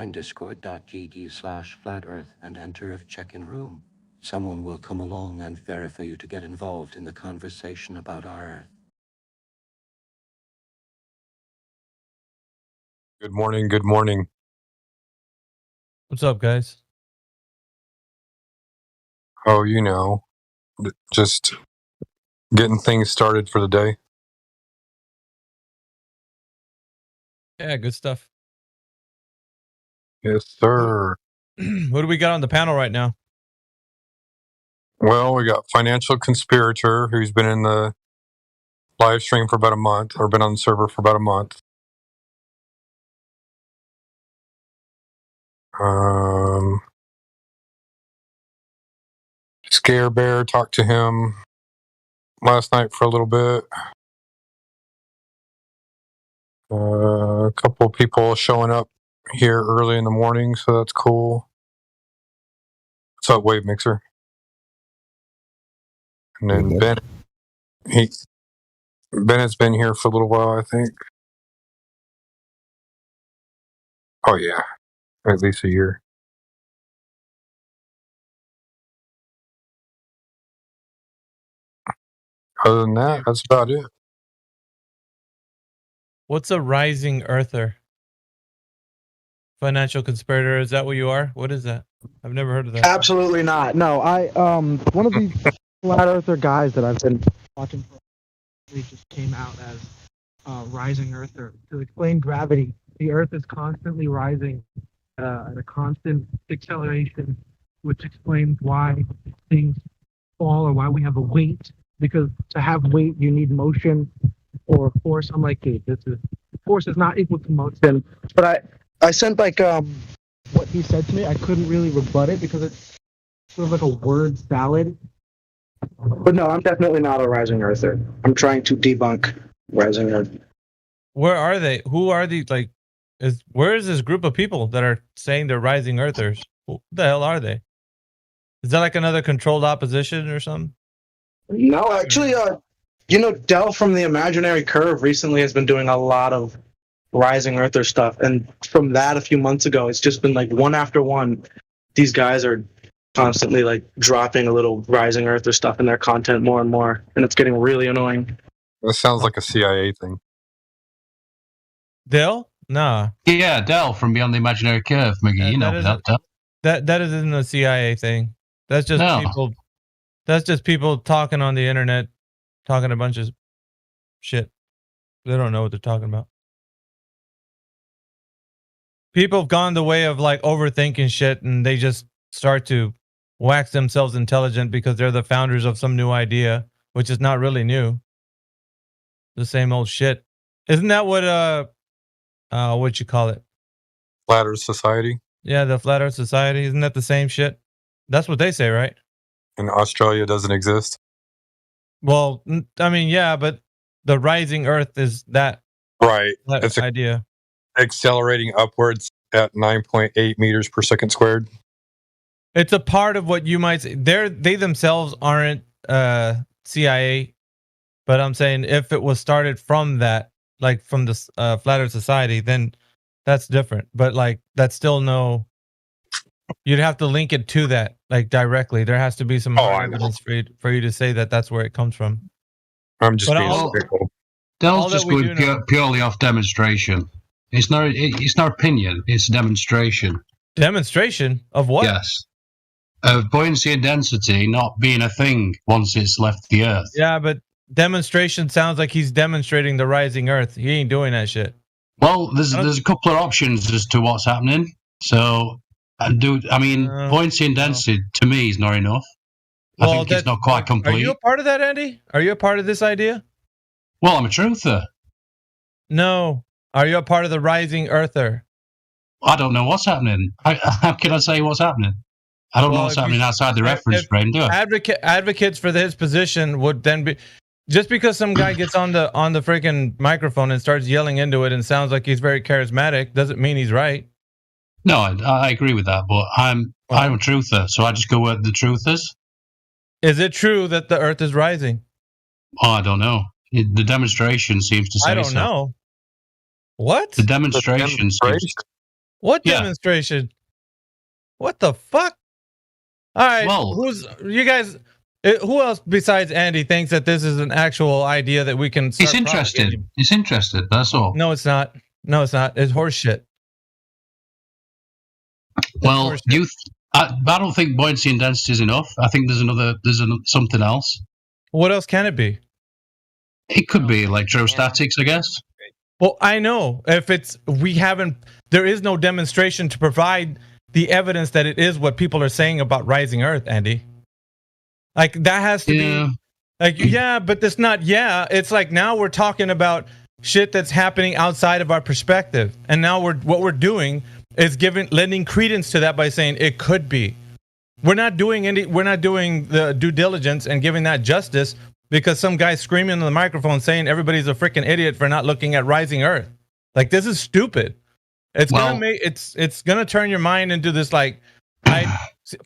Join discord.gg/flatearth and enter a check-in room. Someone will come along and verify you to get involved in the conversation about our Earth. Good morning, good morning. What's up, guys? Oh, you know, just getting things started for the day. Yeah, good stuff. Yes, sir. What do we got on the panel right now? Well, we got Financial Conspirator, who's been in the live stream for about a month, or been on the server for about a month. Scare Bear, talked to him last night for a little bit. A couple of people showing up here early in the morning, so that's cool. What's up, Wave Mixer? And then Bennett's been here for a little while, I think. Oh yeah, at least a year. Other than that, that's about it. What's a rising earther? Financial conspirator, is that what you are? What is that? I've never heard of that. Absolutely not. No, I one of these flat earther guys that I've been watching for just came out as rising earther to explain gravity. The Earth is constantly rising at a constant acceleration, which explains why things fall or why we have a weight. Because to have weight, you need motion or force. I'm like, hey, force is not equal to motion. But I sent like what he said to me. I couldn't really rebut it because it's sort of like a word salad. But no, I'm definitely not a rising earther. I'm trying to debunk rising earth. Where are they? Who are these? Like, where is this group of people that are saying they're rising earthers? Who the hell are they? Is that like another controlled opposition or something? No, actually, Del from the Imaginary Curve recently has been doing a lot of rising earther stuff, and from that a few months ago, it's just been like one after one. These guys are constantly like dropping a little rising earther stuff in their content more and more, and it's getting really annoying. That sounds like a CIA thing. Del? Nah. Yeah, Del from Beyond the Imaginary Curve, Miggy. You know that, Del. That isn't a CIA thing. That's just people. That's just people talking on the internet, talking a bunch of shit. They don't know what they're talking about. People have gone the way of like overthinking shit, and they just start to wax themselves intelligent because they're the founders of some new idea, which is not really new. The same old shit. Isn't that what you call it? Flat Earth Society? Yeah, the Flat Earth Society. Isn't that the same shit? That's what they say, right? And Australia doesn't exist? Well, I mean, yeah, but the rising Earth is that. Right. That idea. Accelerating upwards at 9.8 meters per second squared. It's a part of what you might say. They themselves aren't CIA, but I'm saying if it was started from that, like from the Flat Earth Society, then that's different. But like that's still no. You'd have to link it to that, like directly. There has to be some evidence for you to say that that's where it comes from. I'm just being skeptical. Del's just going purely off demonstration. It's no opinion. It's a demonstration. Demonstration of what? Yes, of buoyancy and density not being a thing once it's left the Earth. Yeah, but demonstration sounds like he's demonstrating the rising Earth. He ain't doing that shit. Well, there's a couple of options as to what's happening. So, buoyancy and density to me is not enough. I think it's not quite complete. Are you a part of that, Andy? Are you a part of this idea? Well, I'm a truther. No. Are you a part of the rising earther? I don't know what's happening. How can I say what's happening? I don't know what's happening outside the reference frame, do I? Advocates for his position would then be... Just because some guy gets on the freaking microphone and starts yelling into it and sounds like he's very charismatic doesn't mean he's right. No, I agree with that, but I'm a truther, so I just go where the truth is. Is it true that the Earth is rising? Oh, I don't know. The demonstration seems to say so. I don't know. What? The demonstration seems... What demonstration? What the fuck? All right, Well, who else besides Andy thinks that this is an actual idea that we can start it's interested. propagating? It's interested. That's all. No, it's not. No, it's not. It's horse shit. Well, I don't think buoyancy and density is enough. I think there's something else. What else can it be? It could be electrostatics, I guess. Well, I know there is no demonstration to provide the evidence that it is what people are saying about rising Earth, Andy. Like that has to be like, but it's not. It's like now we're talking about shit that's happening outside of our perspective, and now what we're doing is lending credence to that by saying it could be. We're not doing the due diligence and giving that justice because some guy screaming on the microphone saying everybody's a freaking idiot for not looking at rising Earth. Like this is stupid. It's gonna turn your mind into this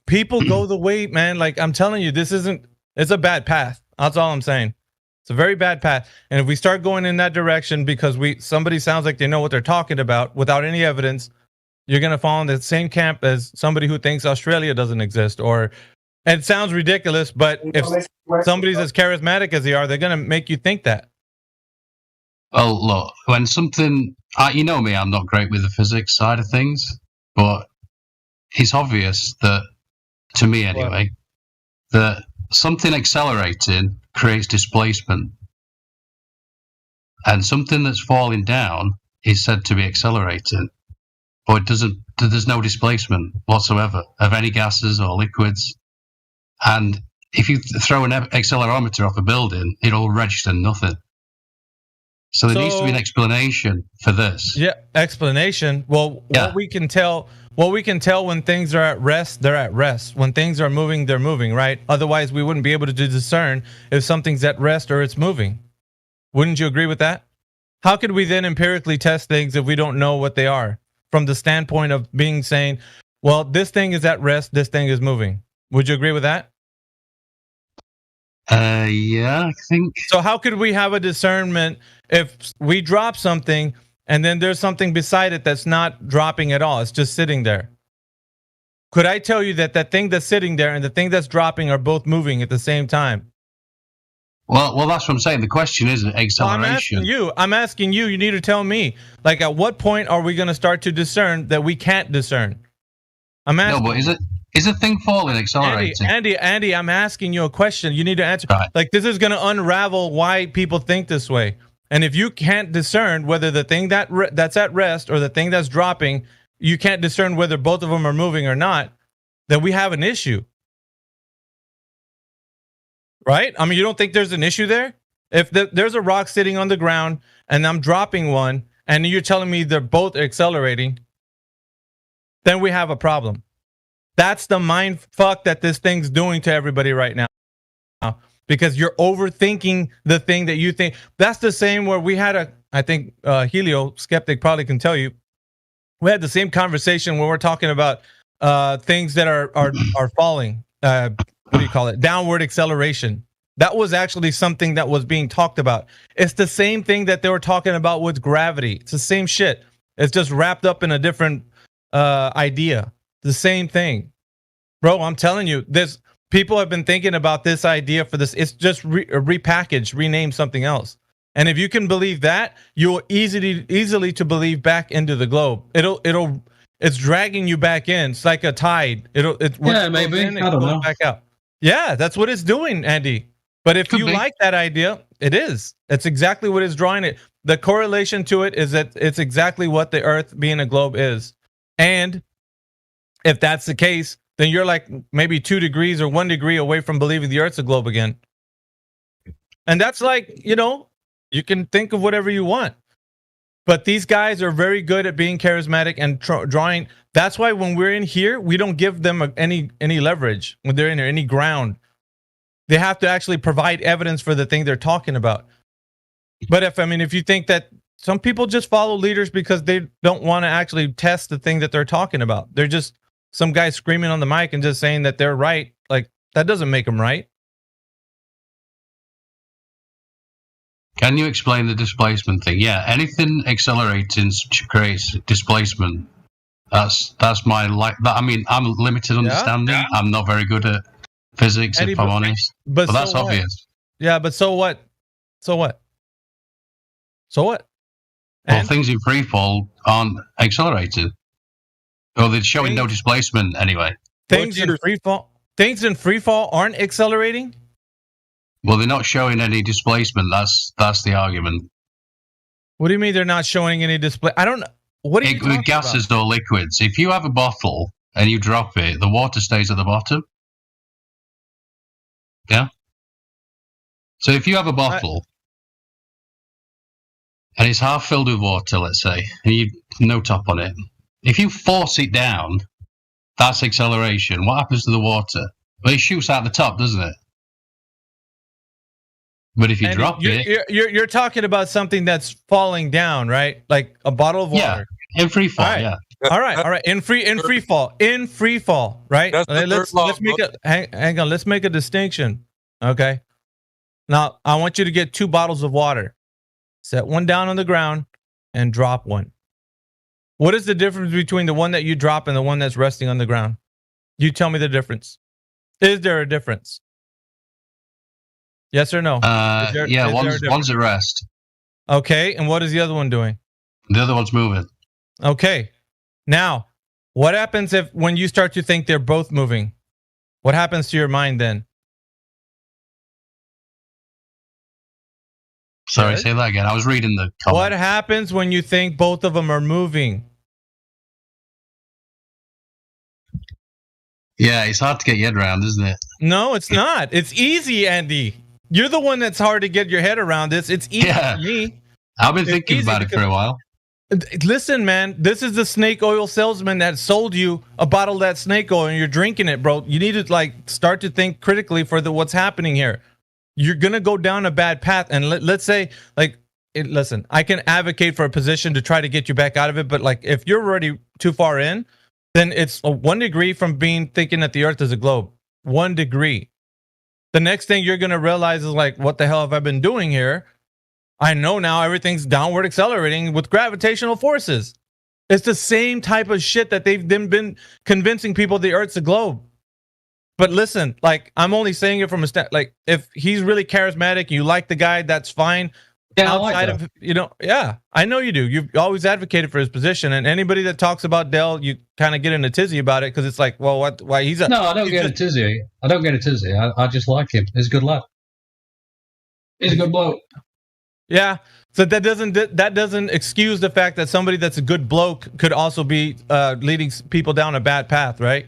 people go the way, man. Like I'm telling you, it's a bad path. That's all I'm saying. It's a very bad path. And if we start going in that direction because somebody sounds like they know what they're talking about without any evidence, you're gonna fall in the same camp as somebody who thinks Australia doesn't exist. And it sounds ridiculous, but if somebody's as charismatic as they are, they're gonna make you think that. Well, look, when something, you know me, I'm not great with the physics side of things, but it's obvious that, to me anyway, that something accelerating creates displacement. And something that's falling down is said to be accelerating, but there's no displacement whatsoever of any gases or liquids. And if you throw an accelerometer off a building, it'll register nothing. So there needs to be an explanation for this. Yeah, explanation. Well, what we can tell when things are at rest, they're at rest. When things are moving, they're moving, right? Otherwise, we wouldn't be able to discern if something's at rest or it's moving. Wouldn't you agree with that? How could we then empirically test things if we don't know what they are? From the standpoint of saying, well, this thing is at rest, this thing is moving. Would you agree with that? Yeah, I think. So how could we have a discernment if we drop something and then there's something beside it that's not dropping at all? It's just sitting there. Could I tell you that thing that's sitting there and the thing that's dropping are both moving at the same time? Well, that's what I'm saying. The question isn't acceleration. I'm asking you. You need to tell me. Like, at what point are we going to start to discern that we can't discern? I'm asking. No, but is a thing falling accelerating? Andy, I'm asking you a question. You need to answer. Right. Like, this is going to unravel why people think this way. And if you can't discern whether the thing that's at rest or the thing that's dropping, you can't discern whether both of them are moving or not, then we have an issue. Right? I mean, you don't think there's an issue there? If there's a rock sitting on the ground and I'm dropping one and you're telling me they're both accelerating, then we have a problem. That's the mind fuck that this thing's doing to everybody right now. Because you're overthinking the thing that you think. That's the same where we had I think Helio Skeptic probably can tell you, we had the same conversation when we're talking about things that are falling. What do you call it? Downward acceleration. That was actually something that was being talked about. It's the same thing that they were talking about with gravity. It's the same shit. It's just wrapped up in a different idea. The same thing. Bro, I'm telling you, people have been thinking about this idea for this. It's just repackaged, renamed something else. And if you can believe that, you'll easily to believe back into the globe. It's dragging you back in. It's like a tide. Maybe. I don't know. Back out. Yeah, that's what it's doing, Andy. But if you like that idea, it is. It's exactly what it's drawing it. The correlation to it is that it's exactly what the Earth being a globe is. And if that's the case, then you're like maybe 2 degrees or 1 degree away from believing the Earth's a globe again. And that's like, you can think of whatever you want. But these guys are very good at being charismatic and drawing. That's why when we're in here, we don't give them any leverage when they're in there, any ground. They have to actually provide evidence for the thing they're talking about. But if you think that some people just follow leaders because they don't want to actually test the thing that they're talking about. They're just some guy screaming on the mic and just saying that they're right. Like, that doesn't make them right. Can you explain the displacement thing? Yeah, anything accelerating creates displacement. That's my that. I mean, I'm limited understanding. Yeah. I'm not very good at physics, if I'm honest. But that's so obvious. Yeah, but so what? So what? So what? Well, things in freefall aren't accelerated. Or they're showing no displacement anyway. Things in freefall aren't accelerating? Well, they're not showing any displacement. That's the argument. What do you mean they're not showing any display? I don't know. What are you talking about? Gases or liquids. If you have a bottle and you drop it, the water stays at the bottom. Yeah? So if you have a bottle and it's half filled with water, let's say, and you no top on it, if you force it down, that's acceleration. What happens to the water? Well, it shoots out the top, doesn't it? But if you drop it... You're talking about something that's falling down, right? Like a bottle of water. Yeah, in free fall, yeah. All right. In free fall, right? Let's make a hang on. Let's make a distinction. Okay. Now I want you to get 2 bottles of water, set one down on the ground, and drop one. What is the difference between the one that you drop and the one that's resting on the ground? You tell me the difference. Is there a difference? Yes or no? One's at rest. Okay, and what is the other one doing? The other one's moving. Okay. Now, what happens when you start to think they're both moving? What happens to your mind then? Sorry, say that again. I was reading the comment. What happens when you think both of them are moving? Yeah, it's hard to get your head around, isn't it? No, it's not. It's easy, Andy. You're the one that's hard to get your head around this. It's easy for me. I've been thinking about it for a while. Listen, man, this is the snake oil salesman that sold you a bottle of that snake oil and you're drinking it, bro. You need to start to think critically for what's happening here. You're going to go down a bad path. And let's say, listen, I can advocate for a position to try to get you back out of it. But if you're already too far in, then it's 1 degree from thinking that the earth is a globe. 1 degree. The next thing you're going to realize is what the hell have I been doing here? I know now everything's downward accelerating with gravitational forces. It's the same type of shit that they've been convincing people the earth's a globe. But listen, I'm only saying it from a if he's really charismatic, you like the guy, that's fine. Yeah, outside of I know you do. You've always advocated for his position, and anybody that talks about Dell, you kind of get in a tizzy about it because it's why he's a... No, I don't get a tizzy. I just like him. He's a good lad. He's a good bloke. Yeah. So that doesn't excuse the fact that somebody that's a good bloke could also be leading people down a bad path, right?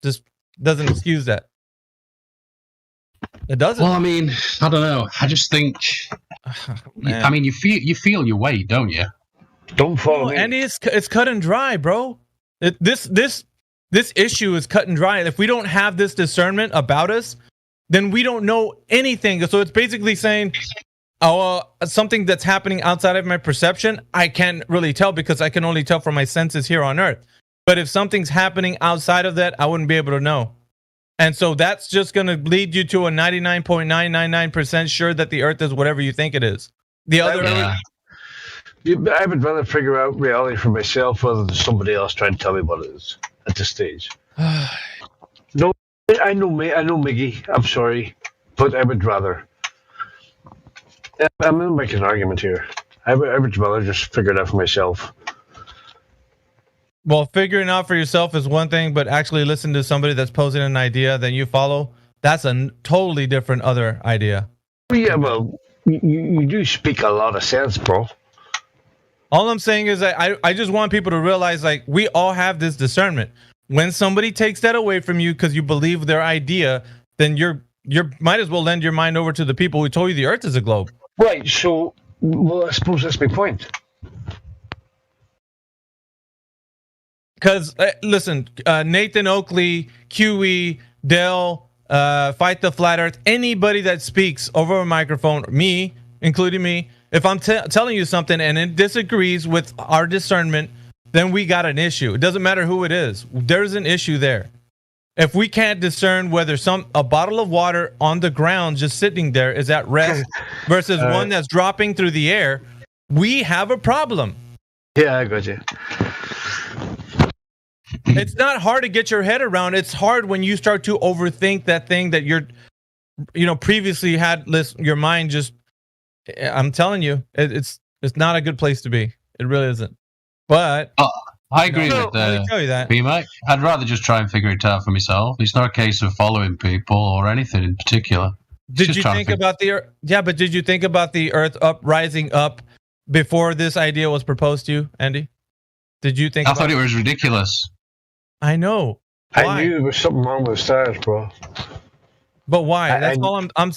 Just doesn't excuse that. It doesn't. Well, I mean, I don't know. I just think. I mean, you feel your weight, don't you? Don't follow me. And it's cut and dry, bro. This issue is cut and dry. If we don't have this discernment about us, then we don't know anything. So it's basically saying, something that's happening outside of my perception, I can't really tell because I can only tell from my senses here on Earth. But if something's happening outside of that, I wouldn't be able to know. And so that's just going to lead you to a 99.999% sure that the Earth is whatever you think it is. The other, I would rather figure out reality for myself rather than somebody else trying to tell me what it is at this stage. No, I know Miggy. I'm sorry, but I would rather. I'm going to make an argument here. I would rather just figure it out for myself. Well, figuring out for yourself is one thing, but actually listen to somebody that's posing an idea that you follow, that's a totally different other idea. Yeah, well, you do speak a lot of sense, bro. All I'm saying is that I just want people to realize, we all have this discernment. When somebody takes that away from you because you believe their idea, then you might as well lend your mind over to the people who told you the Earth is a globe. Right, so, well, I suppose that's my point. Because, listen, Nathan Oakley, QE, Dell, Fight the Flat Earth, anybody that speaks over a microphone, me, including me, if I'm telling you something and it disagrees with our discernment, then we got an issue. It doesn't matter who it is. There's an issue there. If we can't discern whether a bottle of water on the ground just sitting there is at rest versus one that's dropping through the air, we have a problem. Yeah, I got you. It's not hard to get your head around. It's hard when you start to overthink that thing that you're, previously had your mind just. I'm telling you, it's not a good place to be. It really isn't. But I agree I with can tell you that. B-Mike. I'd rather just try and figure it out for myself. It's not a case of following people or anything in particular. Did you think about the but did you think about the Earth rising up before this idea was proposed to you, Andy? Did you think? I thought it was ridiculous. I know. Why? I knew there was something wrong with the stars, bro. But why? That's all I'm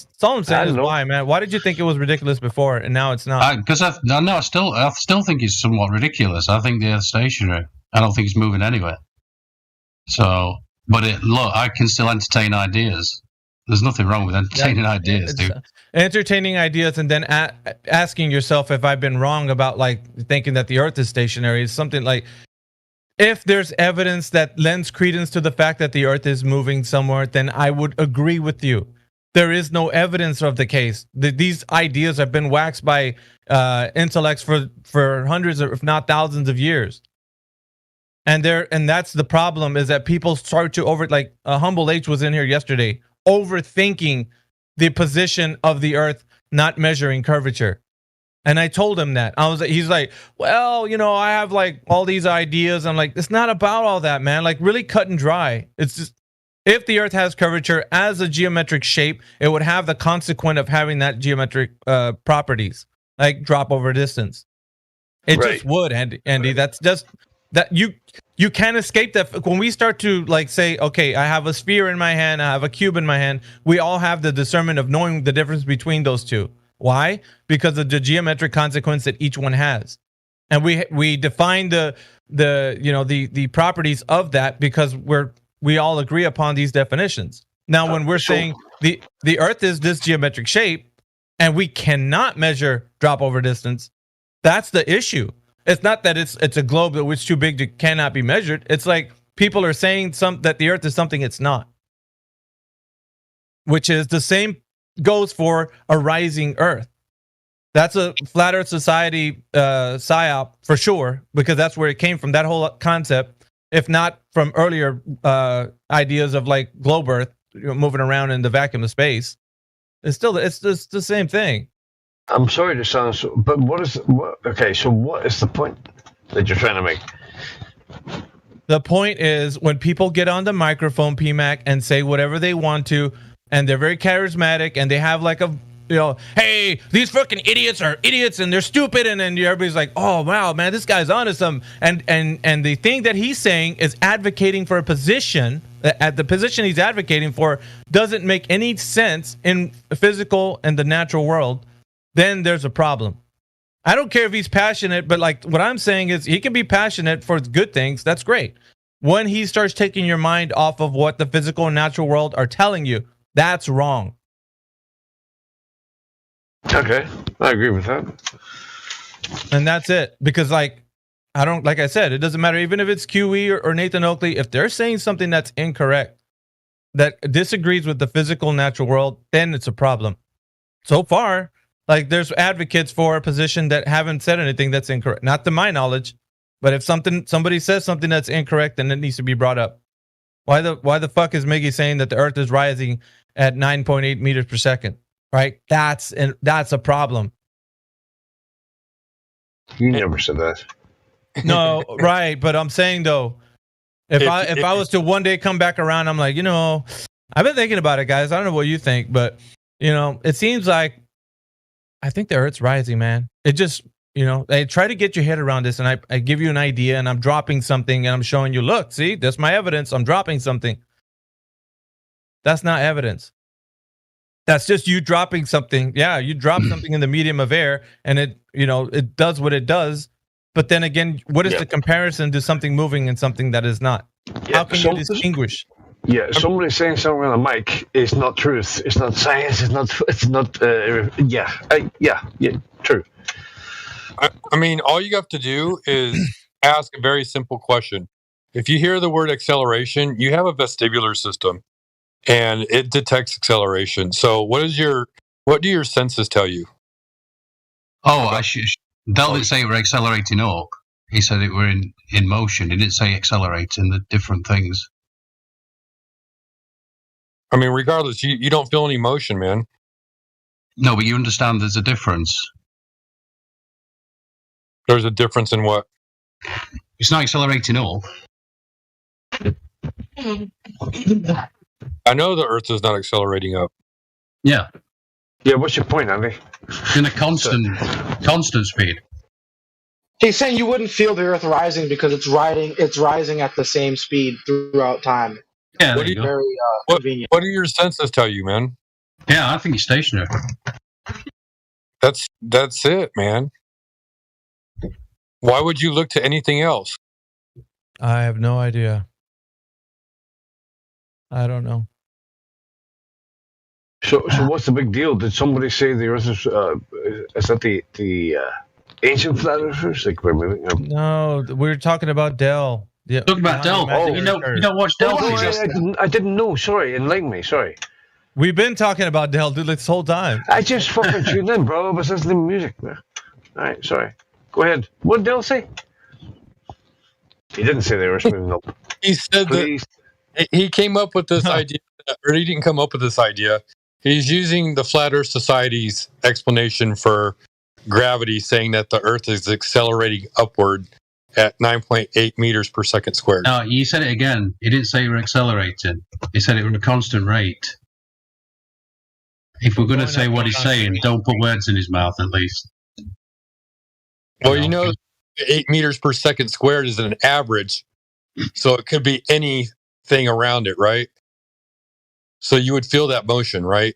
saying is why, man. Why did you think it was ridiculous before and now it's not? Because I still think it's somewhat ridiculous. I think the Earth's stationary. I don't think it's moving anywhere. So, but I can still entertain ideas. There's nothing wrong with entertaining ideas, dude. Entertaining ideas and then asking yourself if I've been wrong about thinking that the Earth is stationary is something like. If there's evidence that lends credence to the fact that the Earth is moving somewhere, then I would agree with you. There is no evidence of the case. These ideas have been waxed by intellects for hundreds, if not thousands of years. And that's the problem, is that people start to Humble H was in here yesterday, overthinking the position of the Earth not measuring curvature. And I told him that. He's like, well, I have all these ideas. I'm like, it's not about all that, man. Really cut and dry. It's just, if the Earth has curvature as a geometric shape, it would have the consequence of having that geometric properties, like drop over distance. It just would, Andy. Right. That's just that you can't escape that. When we start to say, okay, I have a sphere in my hand, I have a cube in my hand, we all have the discernment of knowing the difference between those two. Why? Because of the geometric consequence that each one has, and we define the properties of that because we all agree upon these definitions. Now, when we're saying the Earth is this geometric shape, and we cannot measure drop over distance, that's the issue. It's not that it's a globe that was too big to cannot be measured. It's like people are saying that the Earth is something it's not, which is the same. Goes for a rising Earth. That's a Flat Earth Society psyop for sure, because that's where it came from. That whole concept, if not from earlier ideas of globe Earth moving around in the vacuum of space, it's just the same thing. I'm sorry to sound so, but what is the point that you're trying to make? The point is, when people get on the microphone, PMAC, and say whatever they want to, and they're very charismatic, and they have hey, these fucking idiots are idiots, and they're stupid, and then everybody's like, oh wow, man, this guy's onto something, and the thing that he's saying is advocating for a position. At the position he's advocating for doesn't make any sense in physical and the natural world. Then there's a problem. I don't care if he's passionate, but what I'm saying is he can be passionate for good things. That's great. When he starts taking your mind off of what the physical and natural world are telling you, that's wrong. Okay, I agree with that. And that's it. Because like I said, it doesn't matter even if it's QE or Nathan Oakley, if they're saying something that's incorrect, that disagrees with the physical natural world, then it's a problem. So far, there's advocates for a position that haven't said anything that's incorrect. Not to my knowledge, but if somebody says something that's incorrect, then it needs to be brought up. Why the fuck is Miggy saying that the Earth is rising at 9.8 meters per second? Right? That's a problem. You never said that. No, right. But I'm saying though, if I was to one day come back around, I'm like, I've been thinking about it, guys. I don't know what you think, but it seems like I think the Earth's rising, man. It just, I try to get your head around this, and I give you an idea, and I'm dropping something, and I'm showing you, look, see, that's my evidence. I'm dropping something. That's not evidence. That's just you dropping something. Yeah, you drop something in the medium of air, and it does what it does. But then again, what is the comparison to something moving and something that is not? Yeah, how can you distinguish? Yeah, somebody saying something on a mic is not truth. It's not science. It's not. True. I mean, all you have to do is ask a very simple question. If you hear the word acceleration, you have a vestibular system, and it detects acceleration. So, what do your senses tell you? Oh, they'll say we're accelerating up. He said it were in motion. He didn't say accelerating. The different things. I mean, regardless, you don't feel any motion, man. No, but you understand there's a difference. There's a difference in what? It's not accelerating all. I know the Earth is not accelerating up. Yeah, Yeah, what's your point, Andy? in a constant speed. He's saying you wouldn't feel the Earth rising because it's rising at the same speed throughout time. Yeah, What there you do go. Very What, convenient. what do your senses tell you, man? Yeah, I think it's stationary. That's it, man. Why would you look to anything else? I have no idea. I don't know. So what's the big deal? Did somebody say the Earth is that the ancient flat earthers? Like we're moving up. No, we're talking about Dell. Yeah, Talking about Dell. behind the You imaginary know, you curve. don't watch Oh, Dell. sorry, I didn't know. Sorry, enlighten me. Sorry. We've been talking about Dell, dude, this whole time. I just fucking tuned in, bro. I was listening to music. Man. All right, sorry. Go ahead. What did Dell say? He didn't say they were moving up. He said Please. that he came up with this idea, or he didn't come up with this idea. He's using the Flat Earth Society's explanation for gravity, saying that the Earth is accelerating upward at 9.8 meters per second squared. No, you said it again. He didn't say you were accelerating. He said it was a constant rate. If we're going to say what he's saying, don't put words in his mouth, at least. Well, you know, 8 meters per second squared is an average, so it could be anything around it, right? So you would feel that motion, right?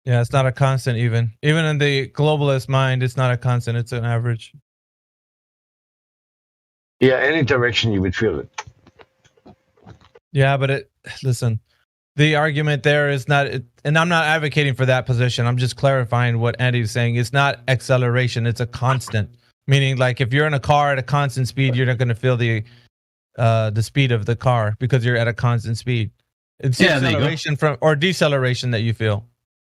Yeah, it's not a constant even. Even in the globalist mind, it's not a constant, it's an average. Yeah, any direction you would feel it. Yeah, but listen, the argument there is not, and I'm not advocating for that position. I'm just clarifying what Andy's saying. It's not acceleration, it's a constant. Meaning, like, if you're in a car at a constant speed, you're not going to feel the speed of the car because you're at a constant speed. It's acceleration or deceleration that you feel.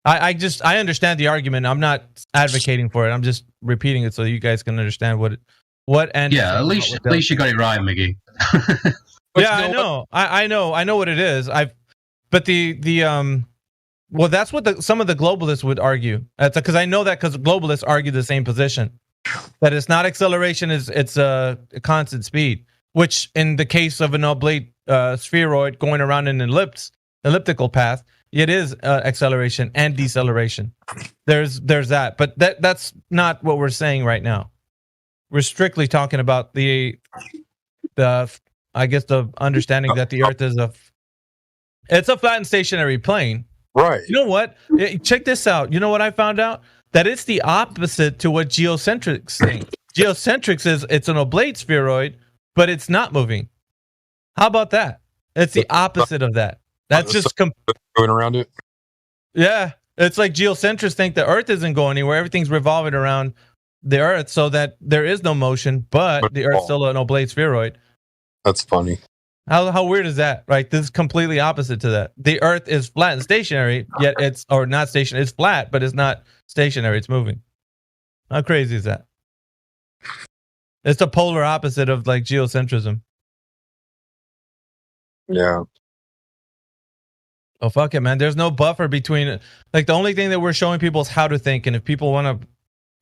I understand the argument. I'm not advocating for it. I'm just repeating it so you guys can understand what Andy. Yeah, at least you got it right, Miggy. Yeah, I know. I know what it is. But well, that's what some of the globalists would argue. That's because I know that because globalists argue the same position, that it's not acceleration, it's a constant speed. Which, in the case of an oblate spheroid going around an elliptical path, it is acceleration and deceleration. There's that, but that's not what we're saying right now. We're strictly talking about the I guess the understanding that the Earth is it's a flat and stationary plane. Right. You know what? Check this out. You know what I found out? That it's the opposite to what geocentrics think. Geocentrics is it's an oblate spheroid, but it's not moving. How about that? It's the opposite of that. That's just going around it. Yeah, it's like geocentrics think the Earth isn't going anywhere. Everything's revolving around the Earth, so that there is no motion, but the Earth's still an oblate spheroid. That's funny. How weird is that? Right, this is completely opposite to that. The Earth is flat and stationary, yet it's not stationary. It's flat, but it's not stationary. It's moving. How crazy is that? It's the polar opposite of like geocentrism. Yeah. Oh, fuck it, man. There's no buffer between, like, the only thing that we're showing people is how to think. And if people want to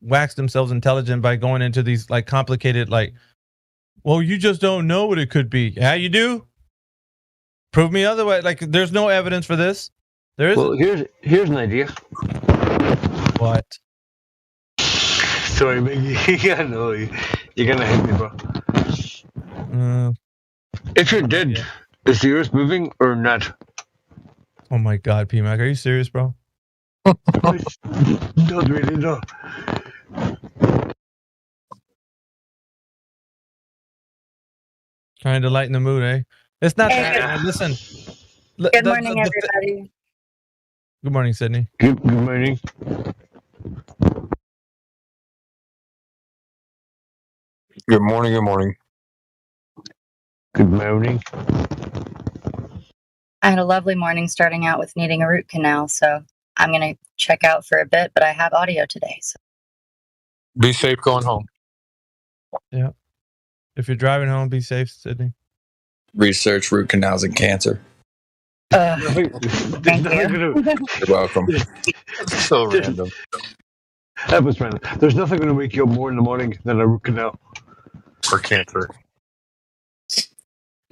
wax themselves intelligent by going into these, like, complicated, like, well, you just don't know what it could be. Yeah, you do. Prove me otherwise. Like, there's no evidence for this. There isn't. Well, here's an idea. What? Sorry, Mickey. I know you're gonna hit me, bro. If you're dead, is the Earth moving or not? Oh my God, P-Mac, are you serious, bro? Not really, no. Trying to lighten the mood, eh? It's not that, man. Listen. Good morning, everybody. Good morning, Sydney. Good morning. Good morning. Good morning. Good morning. I had a lovely morning starting out with needing a root canal, so I'm going to check out for a bit, but I have audio today. So. Be safe going home. Yeah. If you're driving home, be safe, Sydney. Research root canals and cancer. Nothing, Thank nothing you. gonna, You're welcome. So random. that was random. There's nothing going to wake you up more in the morning than a root canal. For cancer.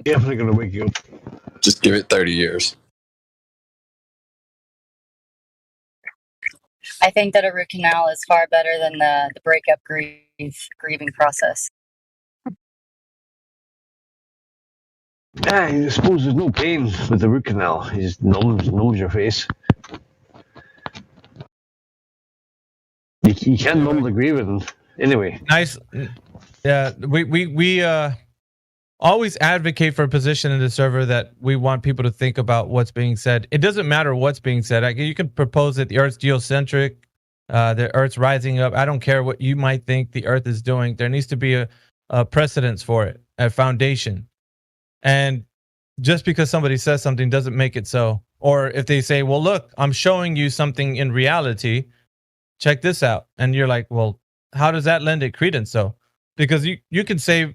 Definitely going to wake you up. Just give it 30 years. I think that a root canal is far better than the breakup grieving process. I suppose there's no pain with the root canal. It just numbs your face. You can numb the grieving anyway. Nice. Yeah, we always advocate for a position in the server that we want people to think about what's being said. It doesn't matter what's being said. You can propose that the Earth's geocentric, the Earth's rising up. I don't care what you might think the Earth is doing. There needs to be a precedence for it, a foundation. And just because somebody says something doesn't make it so. Or if they say, well, look, I'm showing you something in reality. Check this out. And you're like, well, how does that lend it credence? So, because you can say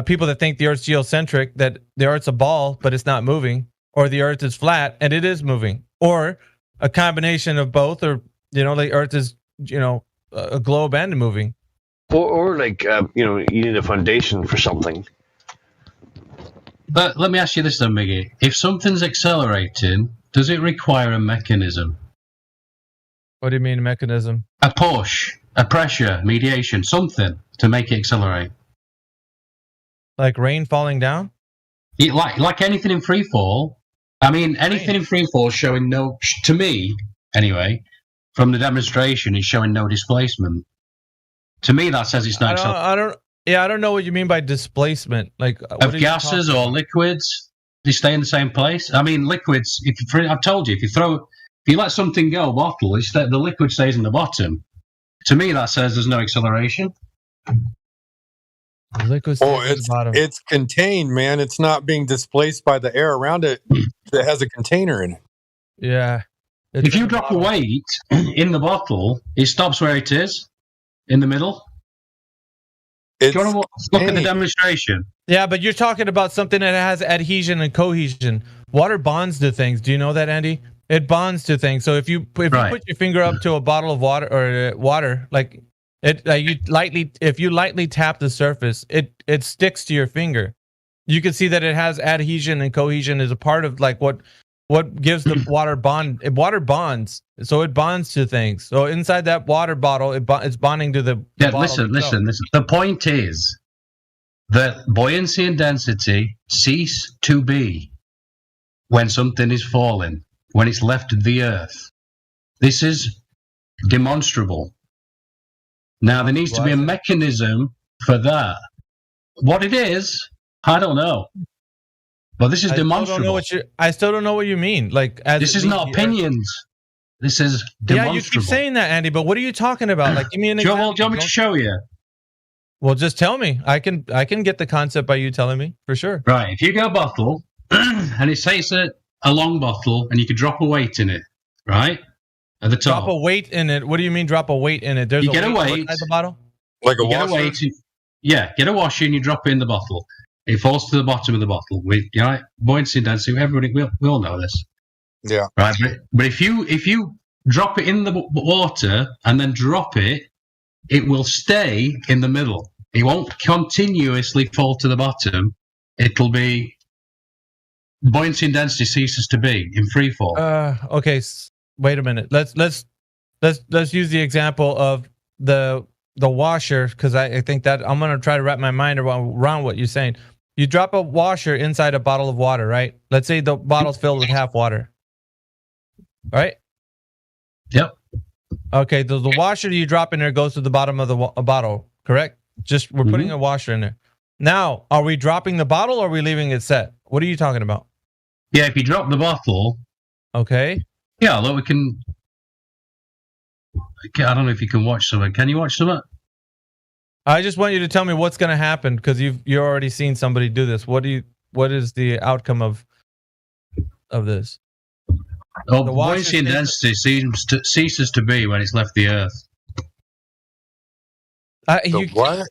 people that think the Earth's geocentric, that the Earth's a ball, but it's not moving, or the Earth is flat and it is moving, or a combination of both, or, the Earth is, a globe and moving. Or like, you need a foundation for something. But let me ask you this then, Miggy. If something's accelerating, does it require a mechanism? What do you mean mechanism? A push, a pressure, mediation, something to make it accelerate. Like rain falling down? Like anything in freefall. I mean, anything in freefall showing no, to me, anyway, from the demonstration, is showing no displacement. To me, that says it's not accelerating. I don't know what you mean by displacement. Like Of gases or liquids, they stay in the same place. I mean, liquids. I've told you, if you let something go, a bottle, the liquid stays in the bottom. To me, that says there's no acceleration. Liquid Oh, it's contained, man. It's not being displaced by the air around it that has a container in it. Yeah. If you drop a weight in the bottle, it stops where it is, in the middle. Do you want to look at the demonstration? Yeah, but you're talking about something that has adhesion and cohesion. Water bonds to things. Do you know that, Andy? It bonds to things. So if you put your finger up to a bottle of water or water, like it, if you lightly tap the surface, it sticks to your finger. You can see that it has adhesion and cohesion is a part of like what gives the water bond. Water bonds, so it bonds to things. So inside that water bottle, it's bonding to the bottle listen. The point is that buoyancy and density cease to be when something is falling, when it's left the Earth. This is demonstrable. Now, there needs to be a mechanism for that. What it is, I don't know. But this is demonstrable. I still don't know what you mean. Like, this is not opinions. This is demonstrable. Yeah, you keep saying that, Andy. But what are you talking about? Like, give me an example. Do you want me to show you? Well, just tell me. I can get the concept by you telling me for sure. Right. If you go bottle, and it says a long bottle, and you could drop a weight in it, right at the top. Drop a weight in it. What do you mean? Drop a weight in it? There's you get a weight inside the bottle. Like a washer. Get a washer and you drop it in the bottle. It falls to the bottom of the bottle. Buoyancy and density. Everybody, we all know this. Yeah. Right. But if you drop it in the water and then drop it, it will stay in the middle. It won't continuously fall to the bottom. It'll be buoyancy and density ceases to be in free fall. Okay. Wait a minute. Let's use the example of the washer, because I think that I'm gonna try to wrap my mind around what you're saying. You drop a washer inside a bottle of water, right? Let's say the bottle's filled with half water, right? Yep. Okay, the washer you drop in there goes to the bottom of the bottle, correct? Just we're putting a washer in there. Now, are we dropping the bottle or are we leaving it set? What are you talking about? Yeah, if you drop the bottle. Okay. Yeah, although we can. I don't know if you can watch something. Can you watch something? I just want you to tell me what's going to happen because you're already seen somebody do this. What is the outcome of this? Oh, the buoyancy and density ceases to be when it's left the Earth. What?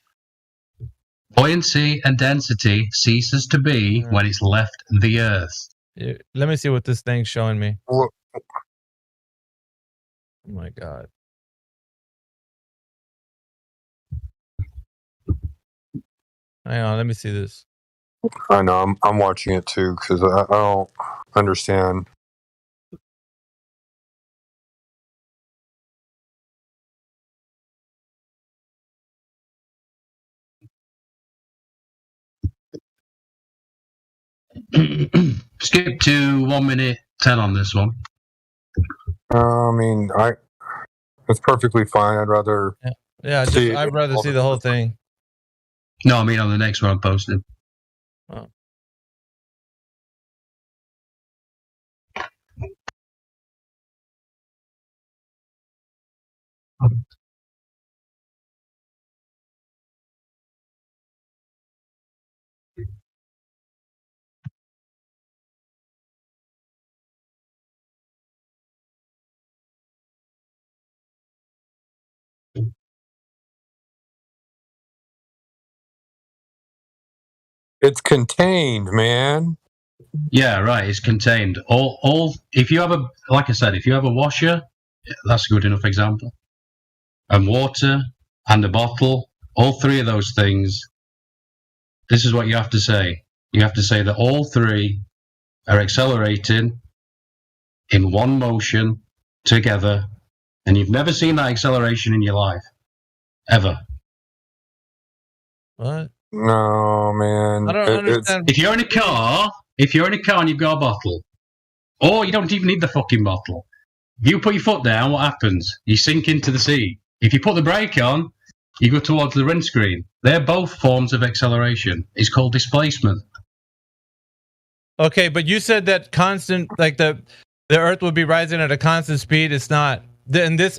Buoyancy and density ceases to be when it's left the Earth. Let me see what this thing's showing me. Well, Oh my god. Hang on, let me see this. I know. I'm watching it too because I don't understand. Skip to 1 minute 10 on this one. I mean, it's perfectly fine. I'd rather. Yeah, I'd rather see the whole thing. No, I mean on the next one I'm posting. Oh. It's contained, man. Yeah, right. It's contained. All. If you have a, like I said, if you have a washer, that's a good enough example. And water and a bottle, all three of those things. This is what you have to say. You have to say that all three are accelerating in one motion together, and you've never seen that acceleration in your life, ever. What? No, man. I don't understand. If you're in a car and you've got a bottle, or you don't even need the fucking bottle. If you put your foot down, what happens? You sink into the sea. If you put the brake on, you go towards the windscreen. They're both forms of acceleration. It's called displacement. Okay, but you said that constant, like the Earth would be rising at a constant speed. It's not. In this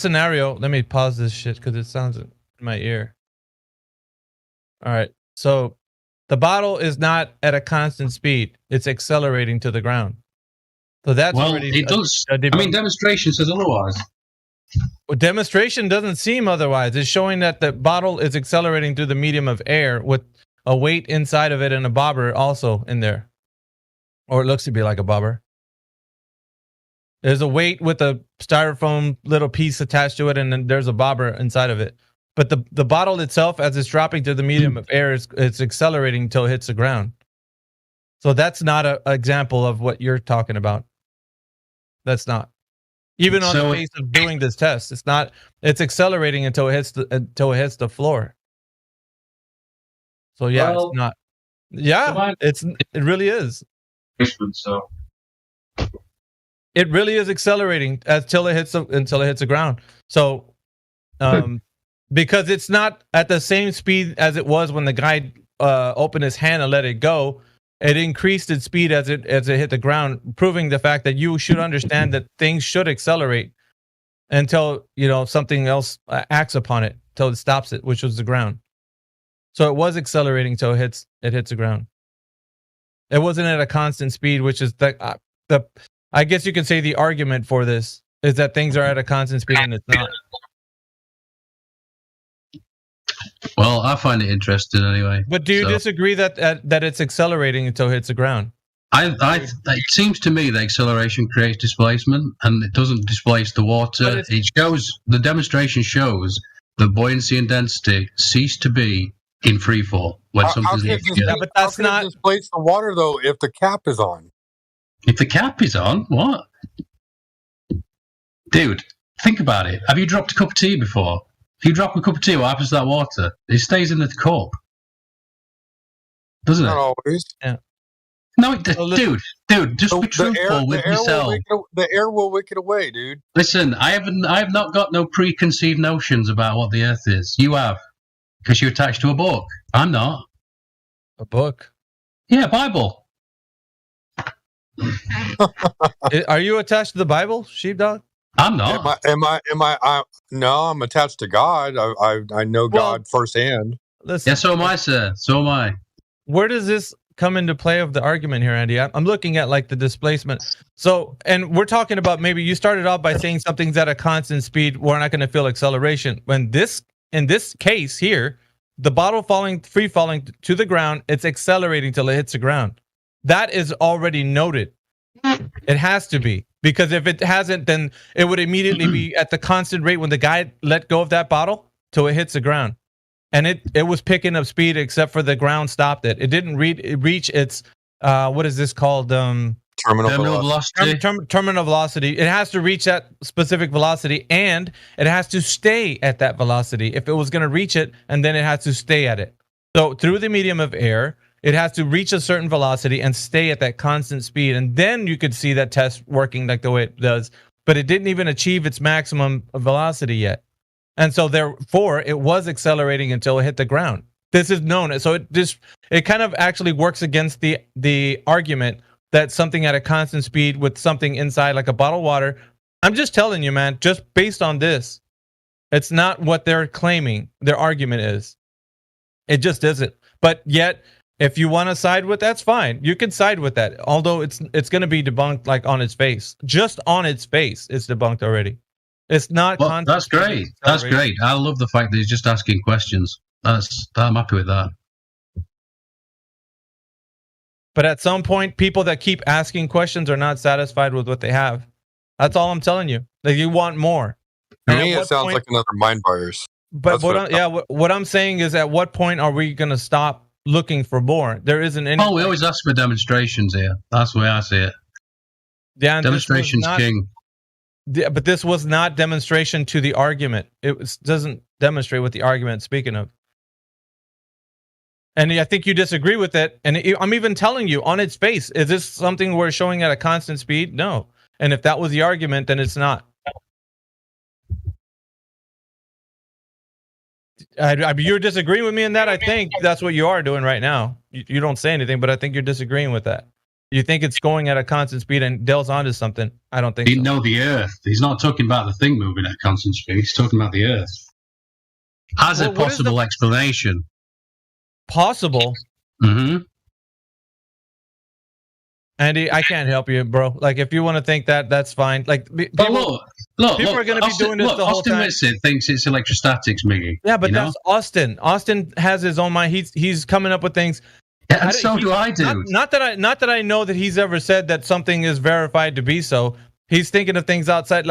scenario, let me pause this shit because it sounds in my ear. All right, so the bottle is not at a constant speed; it's accelerating to the ground. So that's already. It does. I mean, demonstration says otherwise. Well, demonstration doesn't seem otherwise. It's showing that the bottle is accelerating through the medium of air with a weight inside of it and a bobber also in there. Or it looks to be like a bobber. There's a weight with a styrofoam little piece attached to it, and then there's a bobber inside of it. But the bottle itself, as it's dropping through the medium of air, it's accelerating until it hits the ground. So that's not an example of what you're talking about. That's not. Even on the base of doing this test, it's not. It's accelerating until it hits the floor. So yeah, it's not. Yeah, it really is. So it really is accelerating until it hits the ground. So, because it's not at the same speed as it was when the guy opened his hand and let it go. It increased its speed as it hit the ground, proving the fact that you should understand that things should accelerate until something else acts upon it, till it stops it, which was the ground. So it was accelerating till it hits the ground. It wasn't at a constant speed, which is the I guess you could say the argument for this is that things are at a constant speed and it's not. Well, I find it interesting anyway. But do you disagree that it's accelerating until it hits the ground? It seems to me that acceleration creates displacement, and it doesn't displace the water. It shows, the demonstration shows that buoyancy and density cease to be in free fall when something's near together. But that's not displace the water though if the cap is on. If the cap is on, what? Dude, think about it. Have you dropped a cup of tea before? If you drop a cup of tea, what happens to that water? It stays in the cup, doesn't it? Not always. Yeah. No, dude, just be truthful with yourself. The air will wick it away, dude. Listen, I have not got no preconceived notions about what the Earth is. You have, because you're attached to a book. I'm not. A book? Yeah, Bible. Are you attached to the Bible, sheepdog? I'm not. Am I? No, I'm attached to God. I know God firsthand. Listen, yeah, so am I, sir. So am I. Where does this come into play of the argument here, Andy? I'm looking at like the displacement. So, and we're talking about, maybe you started off by saying something's at a constant speed. We're not going to feel acceleration. In this case here, the bottle free falling to the ground, it's accelerating till it hits the ground. That is already noted. It has to be, because if it hasn't, then it would immediately be at the constant rate when the guy let go of that bottle till it hits the ground. And it was picking up speed, except for the ground stopped it. It didn't reach its what is this called? Terminal velocity. Terminal velocity. It has to reach that specific velocity, and it has to stay at that velocity. If it was going to reach it, and then it has to stay at it. So through the medium of air, it has to reach a certain velocity and stay at that constant speed, and then you could see that test working like the way it does. But it didn't even achieve its maximum velocity yet, and so therefore it was accelerating until it hit the ground. This is known. So it kind of actually works against the argument that something at a constant speed with something inside like a bottle of water. I'm just telling you, man, just based on this, it's not what they're claiming their argument is. It just isn't. But yet, if you want to side with, that's fine. You can side with that. Although it's going to be debunked like on its face. Just on its face, it's debunked already. It's not. Well, that's great. That's great. I love the fact that he's just asking questions. I'm happy with that. But at some point, people that keep asking questions are not satisfied with what they have. That's all I'm telling you. Like, you want more. To me, it sounds like another mind virus. But what I'm saying is, at what point are we going to stop looking for more? There isn't any. Oh, we always ask for demonstrations here. That's the way I see it. Yeah, demonstration's king. But this was not demonstration to the argument. It doesn't demonstrate what the argument is speaking of. And I think you disagree with it. And I'm even telling you on its face, is this something we're showing at a constant speed? No. And if that was the argument, then it's not. You're disagreeing with me in that. I think that's what you are doing right now. You don't say anything, but I think you're disagreeing with that. You think it's going at a constant speed and Dell's onto something. I don't think so. No, the Earth. He's not talking about the thing moving at constant speed. He's talking about the Earth. As a possible explanation. Possible. Mm-hmm. Andy, I can't help you, bro. Like, if you want to think that, that's fine. Like, people are going to be doing this the whole time. Austin thinks it's electrostatics, Miggy. Yeah, but that's Austin. Austin has his own mind. He's coming up with things. Yeah, and so do I, dude. Not that I know that he's ever said that something is verified to be so. He's thinking of things outside.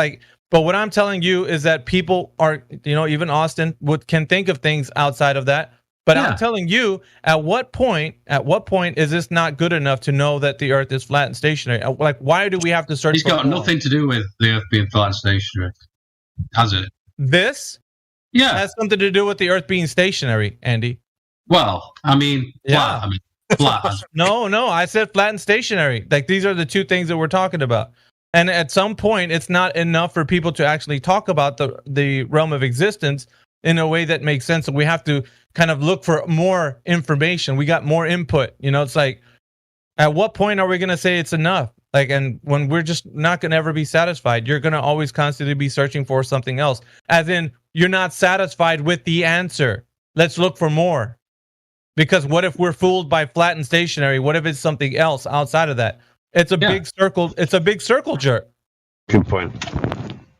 But what I'm telling you is that people are, even Austin can think of things outside of that. But yeah. I'm telling you, at what point is this not good enough to know that the Earth is flat and stationary? Like, why do we have to search? It's got nothing to do with the Earth being flat and stationary, has it? This, has something to do with the Earth being stationary, Andy. Well, I mean, flat. I mean, flat. No, I said flat and stationary. Like, these are the two things that we're talking about. And at some point, it's not enough for people to actually talk about the realm of existence in a way that makes sense. And we have to kind of look for more information. We got more input. It's like, at what point are we going to say it's enough? Like, and when we're just not going to ever be satisfied, you're going to always constantly be searching for something else. As in, you're not satisfied with the answer. Let's look for more. Because what if we're fooled by flat and stationary? What if it's something else outside of that? It's a big circle. It's a big circle jerk. Good point.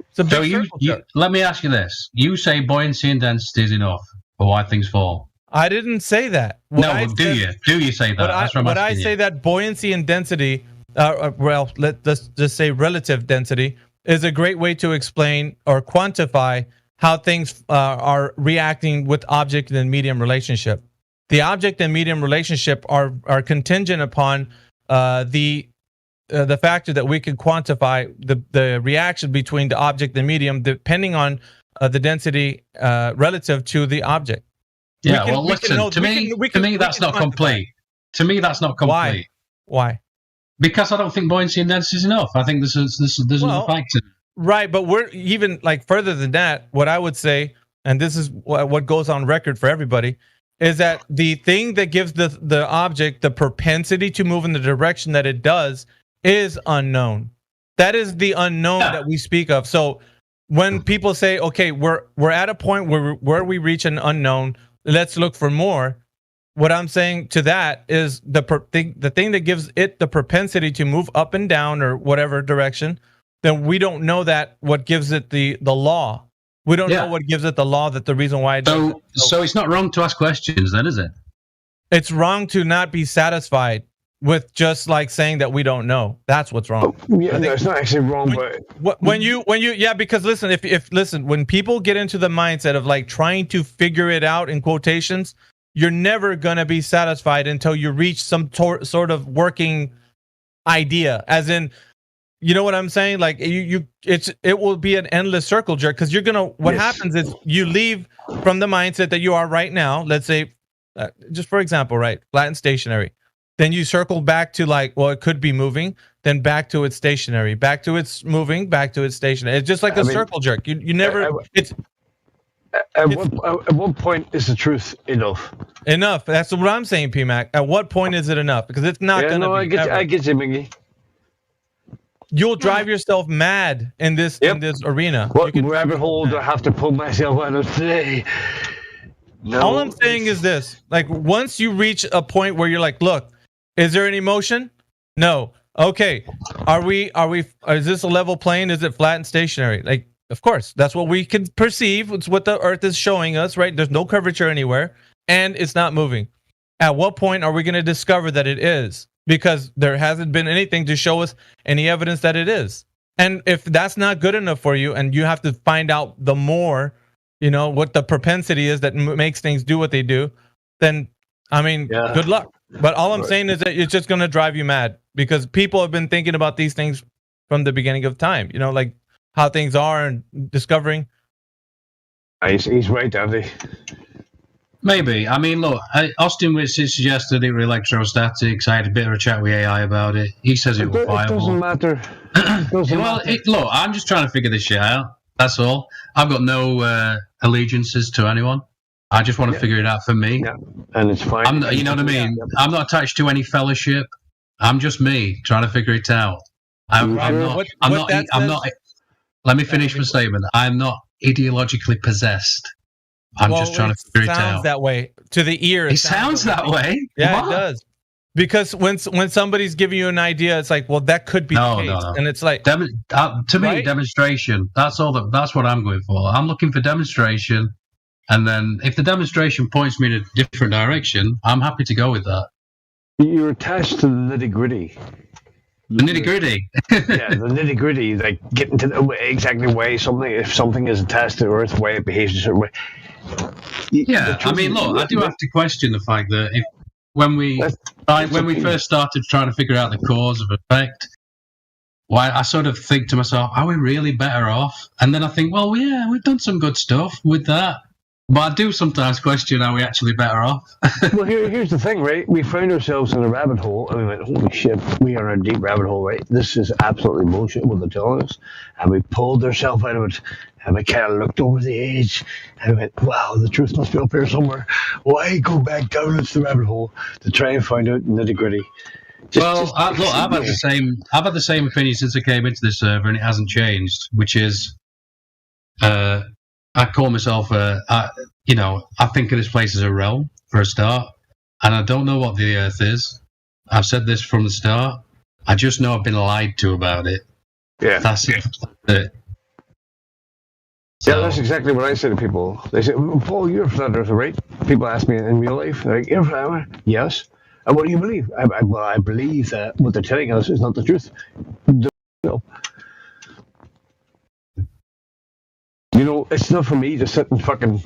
It's a big circle jerk. Let me ask you this. You say buoyancy and density is enough for why things fall. I didn't say that. Do you say that? I say that buoyancy and density, let's just say relative density, is a great way to explain or quantify how things are reacting with object and medium relationship. The object and medium relationship are contingent upon the factor that we can quantify the reaction between the object and medium depending on the density relative to the object. Yeah, listen, to me that's not complete. To me, that's not complete. Why? Because I don't think buoyancy and density is enough. I think this is a factor. Right, but we're even further than that. What I would say, and this is what goes on record for everybody, is that the thing that gives the object the propensity to move in the direction that it does is unknown. That is the unknown that we speak of. So when people say, okay, we're at a point where we reach an unknown, let's look for more. What I'm saying to that is the thing that gives it the propensity to move up and down or whatever direction, then we don't know that what gives it the law. We don't Yeah. know what gives it the law that the reason why it does it. So it's not wrong to ask questions, then, is it? It's wrong to not be satisfied with just like saying that we don't know. That's what's wrong. Yeah, no, it's not actually wrong, but When you yeah, because listen, if listen, when people get into the mindset of like trying to figure it out in quotations, you're never gonna be satisfied until you reach some sort of working idea. As in, you know what I'm saying? Like it will be an endless circle jerk because you're gonna. What happens is you leave from the mindset that you are right now. Let's say, just for example, right, flat and stationary. Then you circle back to like, well, it could be moving. Then back to its stationary, back to its moving, back to its stationary. It's just like a circle jerk. You never. At what point is the truth enough? Enough. That's what I'm saying, PMAC. At what point is it enough? Because it's not gonna be. I get you, Miggy. You'll drive yourself mad in this arena. What rabbit hole do I have to pull myself out of today? No. All I'm saying is this: like, once you reach a point where you're like, look, is there an emotion? No. Okay. Is this a level plane? Is it flat and stationary? Like, of course, that's what we can perceive. It's what the Earth is showing us, right? There's no curvature anywhere, and it's not moving. At what point are we going to discover that it is? Because there hasn't been anything to show us any evidence that it is. And if that's not good enough for you, and you have to find out the more, what the propensity is that makes things do what they do, then, I mean, good luck. But all I'm saying is that it's just going to drive you mad because people have been thinking about these things from the beginning of time, like how things are and discovering. He's right, Andy. Maybe. I mean, look, Austin suggested it were electrostatics. I had a bit of a chat with AI about it. He says it was viable. It doesn't matter. Look, I'm just trying to figure this shit out. That's all. I've got no allegiances to anyone. I just want to figure it out for me. Yeah, and it's fine. You know what I mean? I'm not attached to any fellowship. I'm just me trying to figure it out. I'm not. Let me finish my statement. I'm not ideologically possessed. I'm just trying to figure it out. It sounds that way to the ear. It sounds that way. Yeah, it does. Because when somebody's giving you an idea, it's like, well, that could be the case. No. And it's like, to me, demonstration. That's what I'm going for. I'm looking for demonstration. And then if the demonstration points me in a different direction, I'm happy to go with that. You're attached to the nitty-gritty. The nitty-gritty. Yeah, the nitty-gritty, like getting to the exactly way if something is attached to Earth, way it behaves a certain way. Yeah, I mean, look, I do have to question the fact that when we first started trying to figure out the cause of effect, I sort of think to myself, are we really better off? And then I think, well, yeah, we've done some good stuff with that. But I do sometimes question, are we actually better off? Well, here's the thing, right? We found ourselves in a rabbit hole, and we went, holy shit, we are in a deep rabbit hole, right? This is absolutely bullshit what they're telling us. And we pulled ourselves out of it, and we kind of looked over the edge, and we went, wow, the truth must be up here somewhere. Why go back down into the rabbit hole to try and find out nitty-gritty? I've had the same opinion since I came into this server, and it hasn't changed, which is... I call myself I think of this place as a realm for a start, and I don't know what the Earth is. I've said this from the start. I just know I've been lied to about it. Yeah, that's it. Yeah, that's exactly what I say to people. They say, "Paul, you're a flat earther, right?" People ask me in real life, they're like, "You're a flat earther?" Yes. And what do you believe? I believe that what they're telling us is not the truth. It's not for me to sit and fucking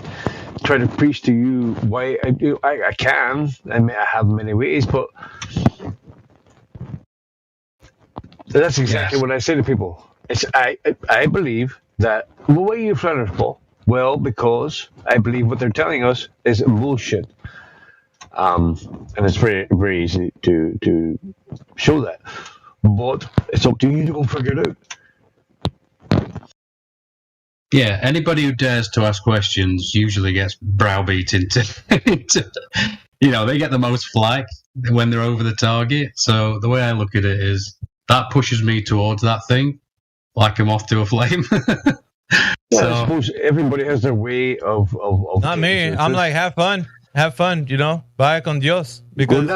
try to preach to you why I do. I can. I have many ways, but that's exactly what I say to people. I believe that. Well, why are you flat earth, Paul? Well, because I believe what they're telling us is bullshit. And it's very, very easy to show that. But it's up to you to go figure it out. Yeah, anybody who dares to ask questions usually gets browbeat into they get the most flack when they're over the target. So the way I look at it is that pushes me towards that thing, like a moth to a flame. So, I suppose everybody has their way of not me. I'm like, have fun, vaya con Dios. Because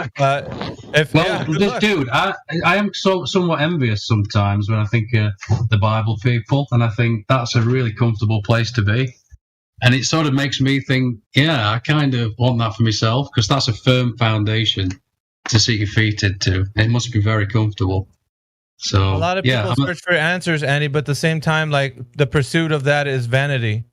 dude, I am somewhat envious sometimes when I think the Bible people, and I think that's a really comfortable place to be. And it sort of makes me think, yeah, I kind of want that for myself, because that's a firm foundation to sink your feet into. It must be very comfortable. So A lot of yeah, people search for answers, Andy, but at the same time, like the pursuit of that is vanity.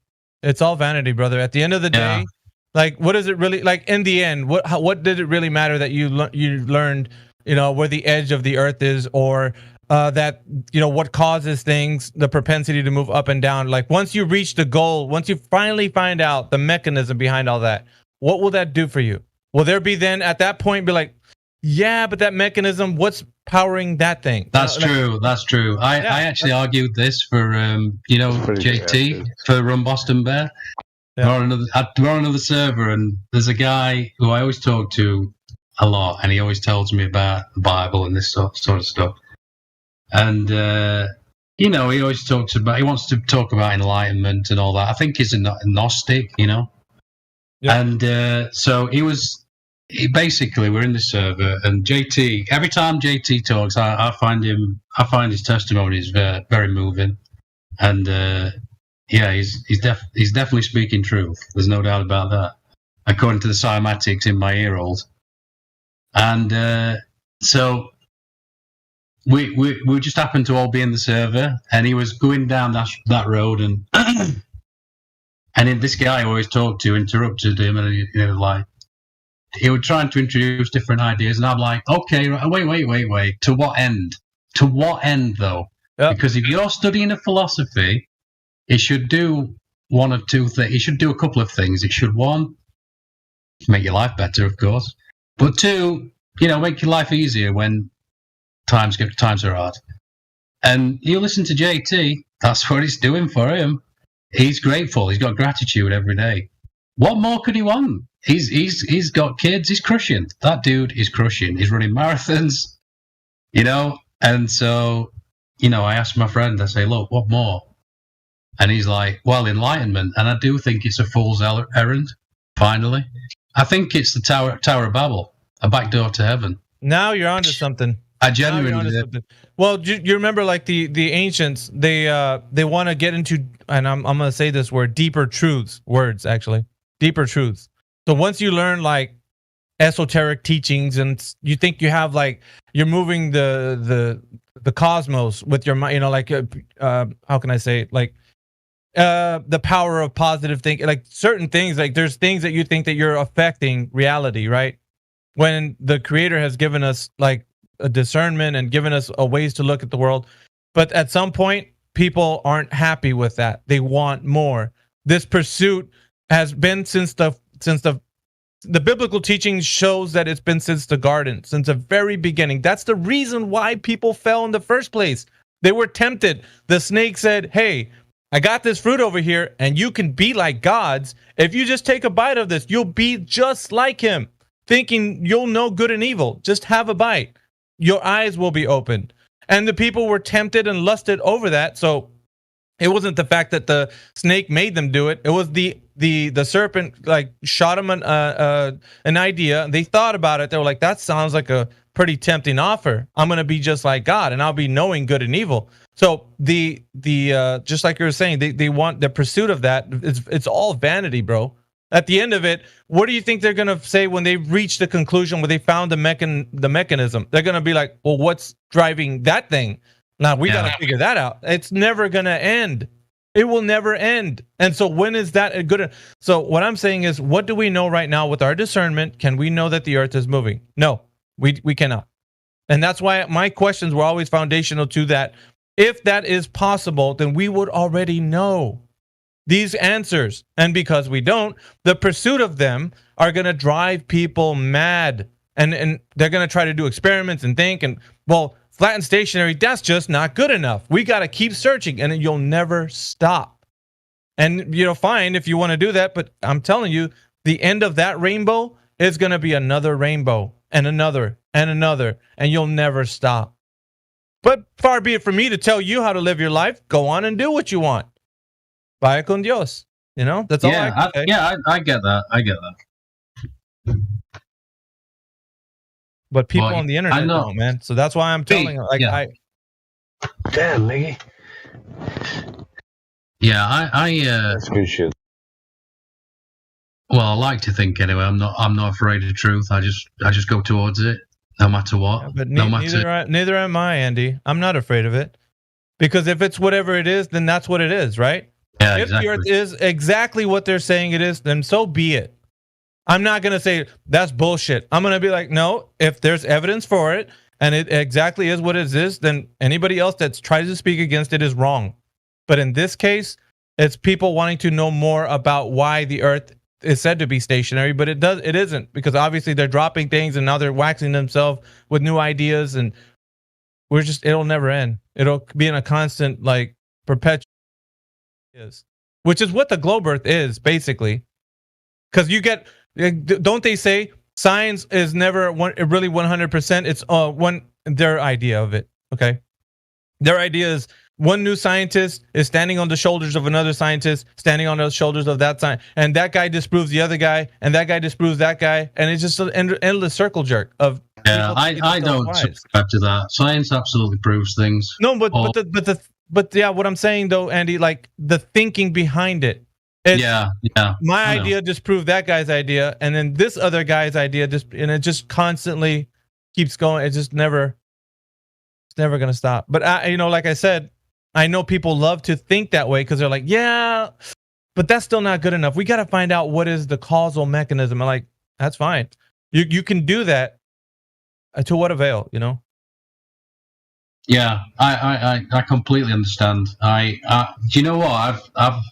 It's all vanity, brother. At the end of the Yeah. day, like what is it really like in the end? What did it really matter that you learned, where the edge of the earth is, or that what causes things, the propensity to move up and down. Like once you reach the goal, once you finally find out the mechanism behind all that, what will that do for you? Will there be then at that point be like, yeah, but that mechanism, what's powering that thing? That's true. That's true. I actually argued this for JT for Run Boston Bear. Yeah. We're on another server, and there's a guy who I always talk to a lot, and he always tells me about the Bible and this sort of stuff. And he always he wants to talk about enlightenment and all that. I think he's a Gnostic, Yeah. And so basically we're in the server, and JT, every time JT talks, I find his testimonies very, very moving, and he's definitely speaking truth. There's no doubt about that, according to the cymatics in my ear holes. And so we just happened to all be in the server, and he was going down that road, and and then this guy I always talked to interrupted him, and he was trying to introduce different ideas, and I'm like, okay, wait. To what end? To what end, though? Yep. Because if you're studying a philosophy, it should do one or two things. It should do a couple of things. It should, one, make your life better, of course, but two, make your life easier when times are hard. And you listen to JT, that's what it's doing for him. He's grateful. He's got gratitude every day. What more could he want? He's got kids. He's crushing. That dude is crushing. He's running marathons, And so, I asked my friend, I say, look, what more? And he's like, well, enlightenment. And I do think it's a fool's errand, finally. I think it's the Tower of Babel, a back door to heaven. Now you're onto something. I genuinely did. Well, you remember, like the ancients, they want to get into, and I'm going to say this word, deeper truths, deeper truths. So once you learn like esoteric teachings, and you think you have you're moving the cosmos with your mind, how can I say it? The power of positive thinking, like certain things, like there's things that you think that you're affecting reality, right? When the Creator has given us like a discernment and given us a ways to look at the world. But at some point, people aren't happy with that. They want more. This pursuit has been since the biblical teaching shows that it's been since the garden, since the very beginning. That's the reason why people fell in the first place. They were tempted. The snake said, hey, I got this fruit over here, and you can be like gods. If you just take a bite of this, you'll be just like him, thinking you'll know good and evil. Just have a bite. Your eyes will be opened. And the people were tempted and lusted over that. So it wasn't the fact that the snake made them do it. It was the serpent shot them an idea. They thought about it. They were like, that sounds like a pretty tempting offer. I'm going to be just like God, and I'll be knowing good and evil. So the just like you were saying, they want the pursuit of that. It's all vanity, bro. At the end of it, what do you think they're going to say when they reach the conclusion where they found the mechanism? They're going to be like, well, what's driving that thing? Now, we got to figure that out. It's never going to end. It will never end. And so when is that a good? So what I'm saying is, what do we know right now with our discernment? Can we know that the earth is moving? No, we cannot. And that's why my questions were always foundational to that. If that is possible, then we would already know these answers. And because we don't, the pursuit of them are going to drive people mad. And they're going to try to do experiments and think, and well, flat and stationary, that's just not good enough. We got to keep searching, and you'll never stop. And fine if you want to do that, but I'm telling you, the end of that rainbow is going to be another rainbow and another and another, and you'll never stop. But far be it from me to tell you how to live your life. Go on and do what you want. Vaya con Dios. That's all I can say. Yeah, I get that. I get that. But people on the internet don't, man. So that's why I'm telling them. Damn, Miggy. Yeah, That's good shit. Well, I like to think anyway. I'm not afraid of truth. I just go towards it, no matter what. Yeah, but no matter. neither am I, Andy. I'm not afraid of it. Because if it's whatever it is, then that's what it is, right? Yeah, If exactly. the earth is exactly what they're saying it is, then so be it. I'm not going to say that's bullshit. I'm going to be like, no, if there's evidence for it and it exactly is what it is, then anybody else that tries to speak against it is wrong. But in this case, it's people wanting to know more about why the earth is said to be stationary, but it isn't, because obviously they're dropping things and now they're waxing themselves with new ideas, and it'll never end. It'll be in a constant, like, perpetual, which is what the globe earth is basically. Because you get, don't they say science is never really 100%? It's their idea of it. Okay, their idea is one new scientist is standing on the shoulders of another scientist, standing on the shoulders of that scientist, and that guy disproves the other guy, and that guy disproves that guy, and it's just an endless circle jerk of. Yeah, I don't subscribe to that. Science absolutely proves things. No, but yeah, what I'm saying though, Andy, like the thinking behind it. Yeah. My idea disproved that guy's idea, and then this other guy's idea and it just constantly keeps going. It's never going to stop. But like I said, I know people love to think that way because they're like, yeah, but that's still not good enough. We got to find out what is the causal mechanism. I'm like, that's fine. You can do that. To what avail, Yeah, I completely understand. Do you know what I've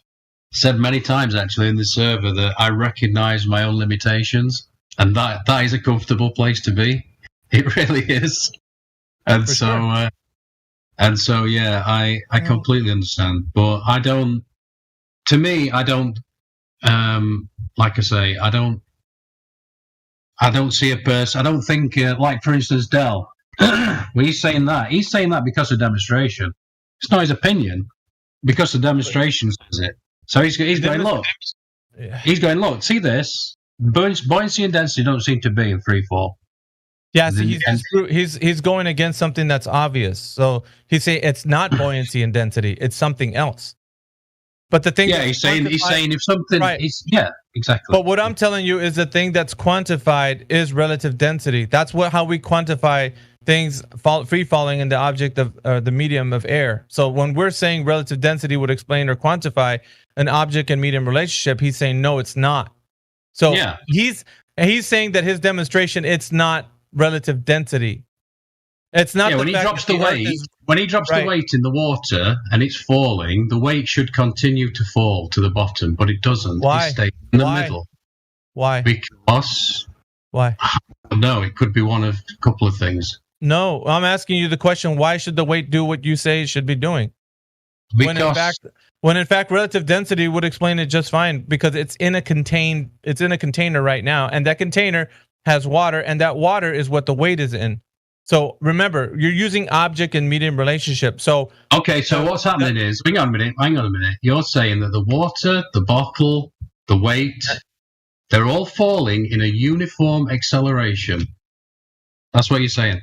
said many times actually in the server that I recognize my own limitations, and that is a comfortable place to be. It really is. And so yeah, I completely understand, but I don't. To me, I don't. Like I say, I don't see a person. I don't think, like for instance, Dell. When he's saying that because of demonstration. It's not his opinion, because of demonstration says it. So he's going, look. Yeah. He's going, look. See this? Buoyancy and density don't seem to be in free fall. Yeah, see, he's going against something that's obvious. So he's saying it's not buoyancy and density; it's something else. But the thing, he's saying if something, right? Exactly. But what I'm telling you is the thing that's quantified is relative density. That's how we quantify things free falling in the object of the medium of air. So when we're saying relative density would explain or quantify an object and medium relationship, he's saying no, it's not. So yeah. he's saying that his demonstration, it's not relative density. It's not. Yeah, when he drops the weight, the weight in the water and it's falling, the weight should continue to fall to the bottom, but it doesn't. Why? It stays in the middle. Why? Because. Why? No, it could be one of a couple of things. No, I'm asking you the question: why should the weight do what you say it should be doing? Because when in fact relative density would explain it just fine, because it's in a container right now, and that container has water, and that water is what the weight is in. So remember, you're using object and medium relationship. So okay, so what's happening is, hang on a minute. You're saying that the water, the bottle, the weight, they're all falling in a uniform acceleration. That's what you're saying.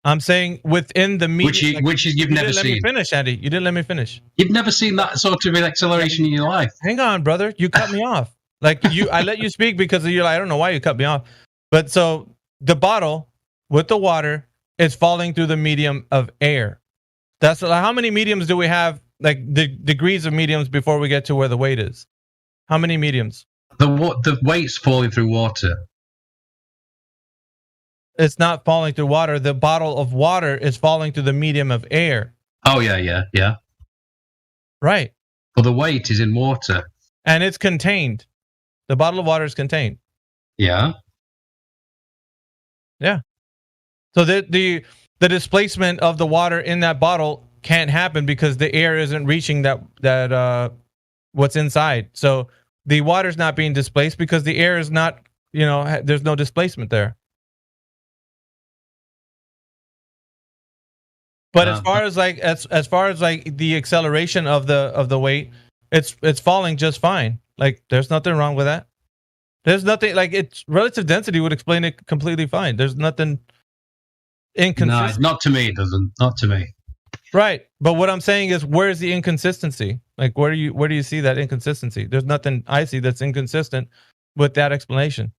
I'm saying within the medium, which is you've never seen. Let me finish, Andy. You didn't let me finish. You've never seen that sort of acceleration in your life. Hang on, brother. You cut me off. I let you speak because you're like, I don't know why you cut me off. But so the bottle with the water is falling through the medium of air. That's how many mediums do we have? Like the degrees of mediums before we get to where the weight is. How many mediums? The weight's falling through water. It's not falling through water. The bottle of water is falling through the medium of air. Oh yeah. Right. Well, the weight is in water, and it's contained. The bottle of water is contained. Yeah. Yeah. So the displacement of the water in that bottle can't happen because the air isn't reaching that what's inside. So the water's not being displaced because the air is not, there's no displacement there. But as far as the acceleration of the weight, it's falling just fine. Like there's nothing wrong with that. There's nothing, like, it's relative density would explain it completely fine. There's nothing inconsistent. No, not to me. It doesn't. Not to me. Right. But what I'm saying is, where's the inconsistency? Like, where do you see that inconsistency? There's nothing I see that's inconsistent with that explanation.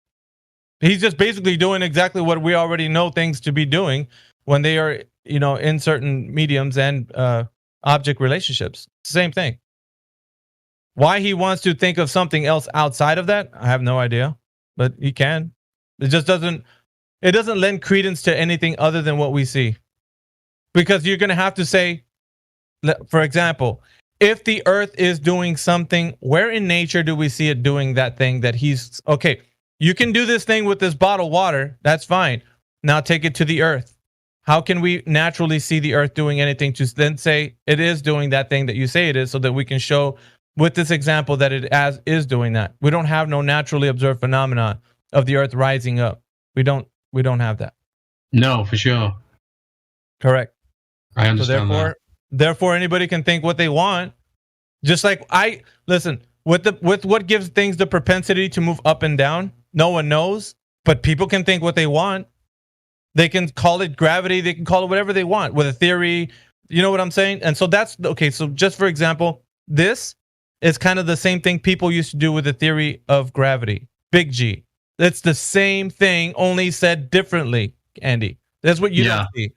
He's just basically doing exactly what we already know things to be doing when they are, in certain mediums and object relationships. Same thing. Why he wants to think of something else outside of that, I have no idea, but he can. It just doesn't lend credence to anything other than what we see. Because you're going to have to say, for example, if the earth is doing something, where in nature do we see it doing that thing that he's, okay, you can do this thing with this bottled water. That's fine. Now take it to the earth. How can we naturally see the earth doing anything to then say it is doing that thing that you say it is, so that we can show with this example that it is doing that? We don't have no naturally observed phenomenon of the earth rising up. We don't have that. No, for sure. Correct. I understand that. Therefore, anybody can think what they want. Just like with what gives things the propensity to move up and down, no one knows, but people can think what they want. They can call it gravity. They can call it whatever they want with a theory. You know what I'm saying? And so that's okay. So just for example, this is kind of the same thing people used to do with the theory of gravity. Big G. It's the same thing, only said differently, Andy. That's what you don't see.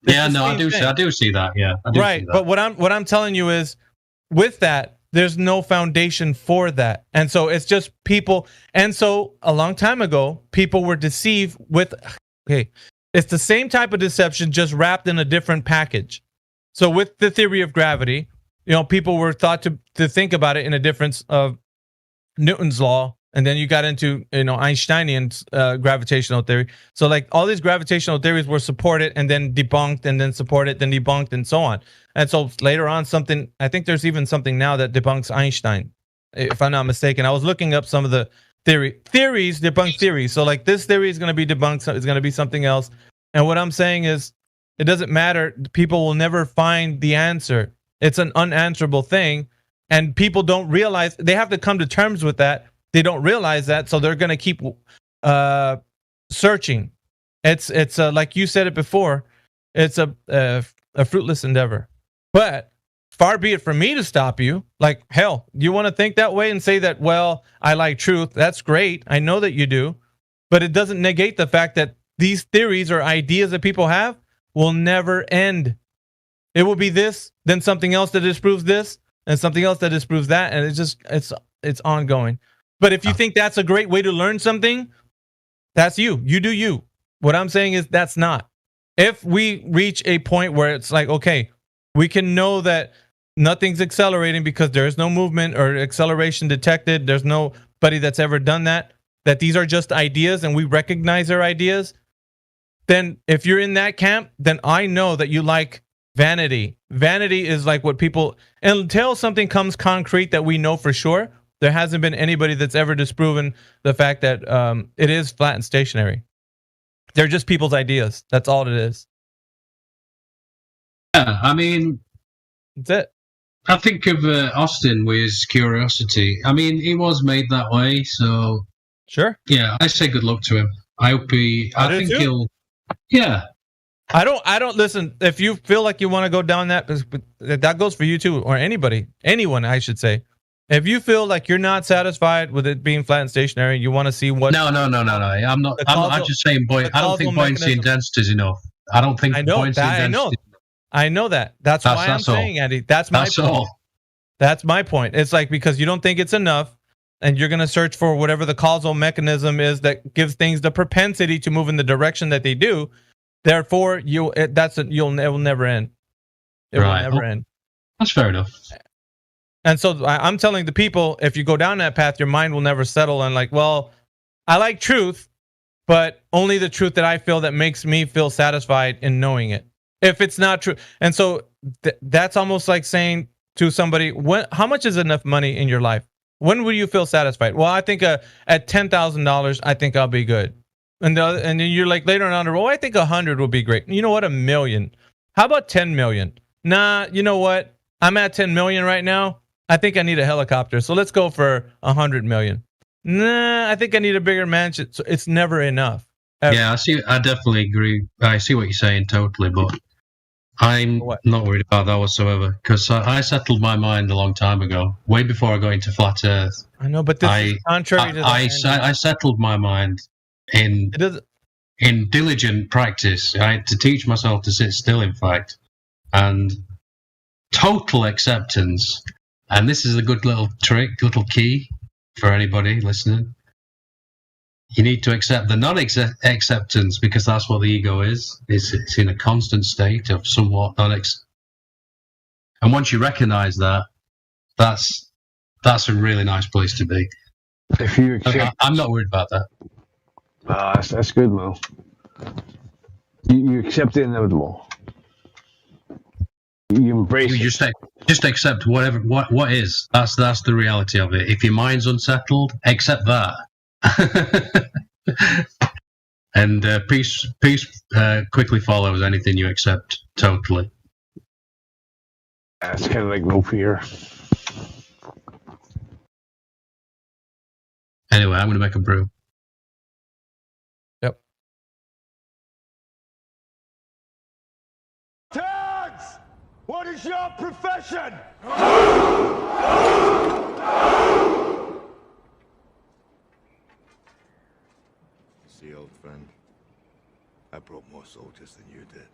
I do see that. Yeah, I do right. see that. But what I'm telling you is, with that, there's no foundation for that, and so it's just people. And so a long time ago, people were deceived with. Okay, it's the same type of deception, just wrapped in a different package. So with the theory of gravity, people were thought to think about it in a difference of Newton's law. And then you got into, Einsteinian gravitational theory. So like all these gravitational theories were supported and then debunked and then supported, then debunked and so on. And so later on I think there's even something now that debunks Einstein, if I'm not mistaken. I was looking up some of the theories debunk theories. So like this theory is going to be debunked. So it's going to be something else. And what I'm saying is it doesn't matter. People will never find the answer. It's an unanswerable thing. And people don't realize, they have to come to terms with that. They don't realize that, so they're going to keep searching. It's like you said it before, it's a fruitless endeavor. But far be it from me to stop you. Like, hell, you want to think that way and say that, well, I like truth. That's great. I know that you do. But it doesn't negate the fact that these theories or ideas that people have will never end. It will be this, then something else that disproves this, and something else that disproves that. And it's ongoing. But if you think that's a great way to learn something, that's you. You do you. What I'm saying is that's not. If we reach a point where it's like, okay, we can know that nothing's accelerating because there is no movement or acceleration detected. There's nobody that's ever done that these are just ideas and we recognize their ideas. Then if you're in that camp, then I know that you like vanity. Vanity is like what people, until something comes concrete that we know for sure, there hasn't been anybody that's ever disproven the fact that it is flat and stationary. They're just people's ideas. That's all it is. Yeah, I mean, that's it. I think of Austin with his curiosity. I mean, he was made that way, so sure. Yeah, I say good luck to him. I hope I think he'll. Yeah. I don't listen. If you feel like you want to go down that goes for you too, or anyone, I should say. If you feel like you're not satisfied with it being flat and stationary, you want to see what... No. I'm not. I'm just saying, I don't think buoyancy and density is enough. I don't think buoyancy and density... I know that. That's why I'm saying, Andy. That's my point. That's my point. It's like, because you don't think it's enough, and you're going to search for whatever the causal mechanism is that gives things the propensity to move in the direction that they do. Therefore, it will never end. It will never end. That's fair enough. And so I'm telling the people, if you go down that path, your mind will never settle on like, well, I like truth, but only the truth that I feel that makes me feel satisfied in knowing it. If it's not true. And so that's almost like saying to somebody, how much is enough money in your life? When will you feel satisfied? Well, I think at $10,000, I think I'll be good. And then you're like later on, I think 100 would be great. You know what? 1 million. How about 10 million? Nah, you know what? I'm at 10 million right now. I think I need a helicopter. So let's go for 100 million. Nah, I think I need a bigger mansion. So it's never enough. Ever. Yeah, I definitely agree. I see what you're saying totally, but I'm What? not worried about that whatsoever because I settled my mind a long time ago, way before I got into flat Earth. I know, but this is contrary to that. I settled my mind in It doesn't. in diligent practice. I had to teach myself to sit still, in fact, and total acceptance. And this is a good little trick, little key for anybody listening. You need to accept the non-acceptance because that's what the ego is. It's in a constant state of somewhat and once you recognize that, that's a really nice place to be. If you accept, I'm not worried about that. that's good, Mo. You accept the inevitable. You embrace You it. just accept whatever what is. That's the reality of it. If your mind's unsettled, accept that. And peace quickly follows anything you accept totally. It's kind of like no fear. Anyway, I'm going to make a brew. Yep. Tags! What is your profession? See, old friend, I brought more soldiers than you did.